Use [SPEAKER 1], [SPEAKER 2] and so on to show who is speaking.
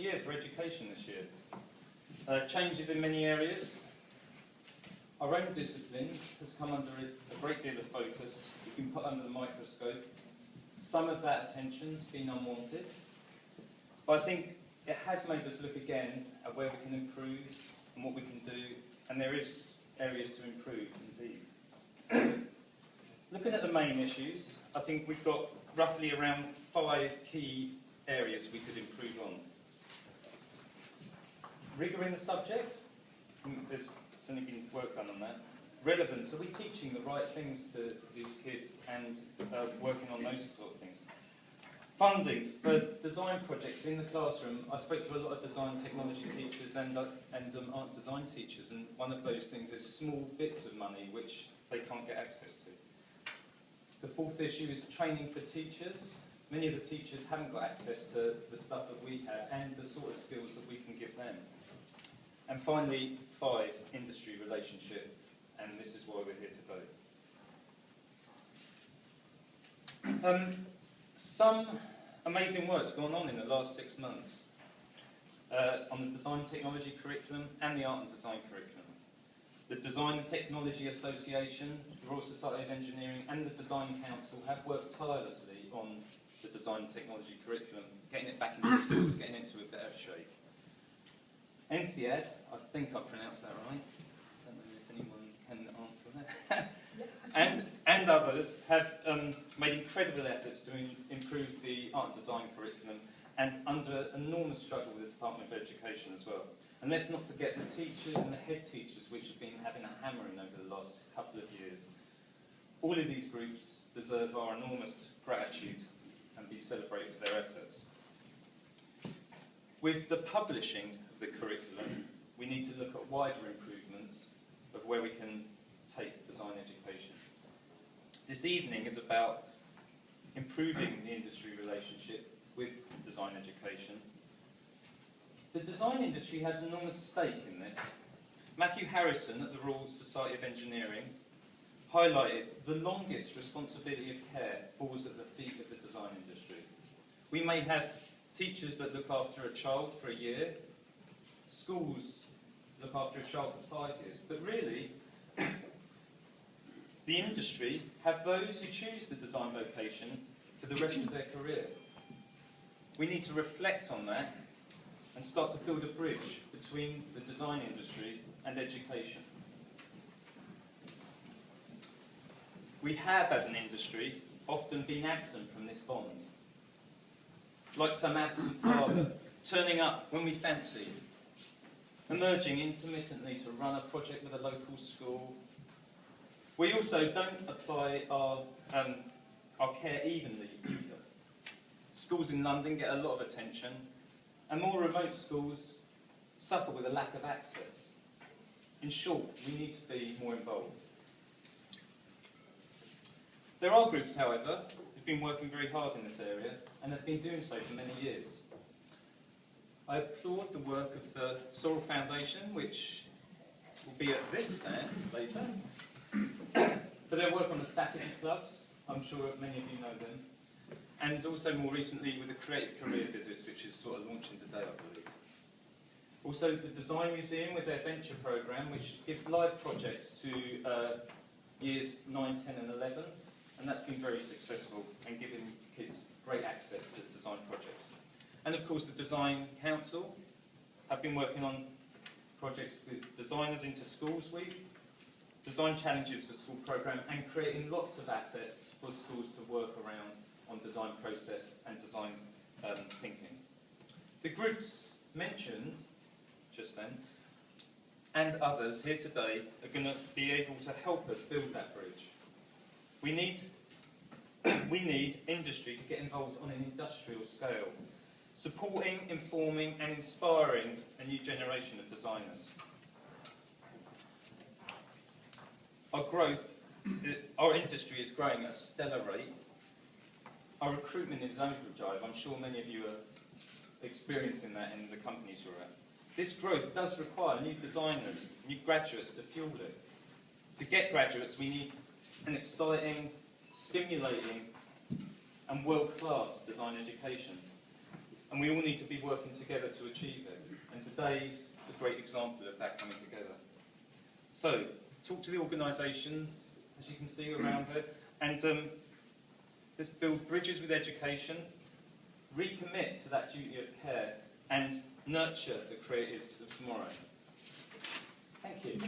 [SPEAKER 1] year for education this year. Changes in many areas. Our own discipline has come under a great deal of focus. We've been put under the microscope. Some of that attention's been unwanted, but I think it has made us look again at where we can improve and what we can do, and there is areas to improve indeed. Looking at the main issues, I think we've got roughly around 5 key areas we could improve on. Rigour in the subject, there's certainly been work done on that. Relevance, are we teaching the right things to these kids and working on those sort of things? Funding for design projects in the classroom. I spoke to a lot of design technology teachers and art design teachers, and one of those things is small bits of money which they can't get access to. The fourth issue is training for teachers. Many of the teachers haven't got access to the stuff that we have and the sort of skills that we can give them. And finally, 5, industry relationship, and this is why we're here today. Some amazing work's gone on in the last 6 months on the design technology curriculum and the art and design curriculum. The Design and Technology Association, the Royal Society of Engineering and the Design Council have worked tirelessly on the design and technology curriculum, getting it back into schools, getting into a better shape. NCED, I think I pronounced that right. I don't know if anyone can answer that. and others have made incredible efforts to improve the art and design curriculum, and under enormous struggle with the Department of Education as well. And let's not forget the teachers and the head teachers which have been having a hammering over the last couple of years. All of these groups deserve our enormous gratitude and be celebrated for their efforts. With the publishing of the curriculum, we need to look at wider improvements of where we can take design education. This evening is about improving the industry relationship with design education. The design industry has an enormous stake in this. Matthew Harrison at the Royal Society of Engineering highlighted the longest responsibility of care falls at the feet of the design industry. We may have teachers that look after a child for a year, schools look after a child for 5 years, but really, the industry have those who choose the design vocation for the rest of their career. We need to reflect on that and start to build a bridge between the design industry and education. We have, as an industry, often been absent from this bond. Like some absent father, turning up when we fancy, emerging intermittently to run a project with a local school. We also don't apply our care evenly either. Schools in London get a lot of attention, and more remote schools suffer with a lack of access. In short, we need to be more involved. There are groups, however, who've been working very hard in this area and have been doing so for many years. I applaud the work of the Sorrel Foundation, which will be at this stand later, for their work on the Saturday clubs. I'm sure many of you know them. And also more recently with the Creative Career Visits, which is sort of launching today, I believe. Also the Design Museum with their Venture programme, which gives live projects to years 9, 10 and 11. And that's been very successful and giving kids great access to design projects. And of course the Design Council have been working on projects with Designers into Schools Week, Design Challenges for School programme, and creating lots of assets for schools to work around on design process and design thinking. The groups mentioned just then and others here today are going to be able to help us build that bridge. We need industry to get involved on an industrial scale, supporting, informing and inspiring a new generation of designers. Our industry is growing at a stellar rate. Our recruitment is overdrive. I'm sure many of you are experiencing that in the companies you're at. This growth does require new designers, new graduates to fuel it. To get graduates, we need an exciting, stimulating and world-class design education. and we all need to be working together to achieve it. And today's a great example of that coming together. So, talk to the organisations, as you can see around it, and let's build bridges with education, recommit to that duty of care, and nurture the creatives of tomorrow. Thank you.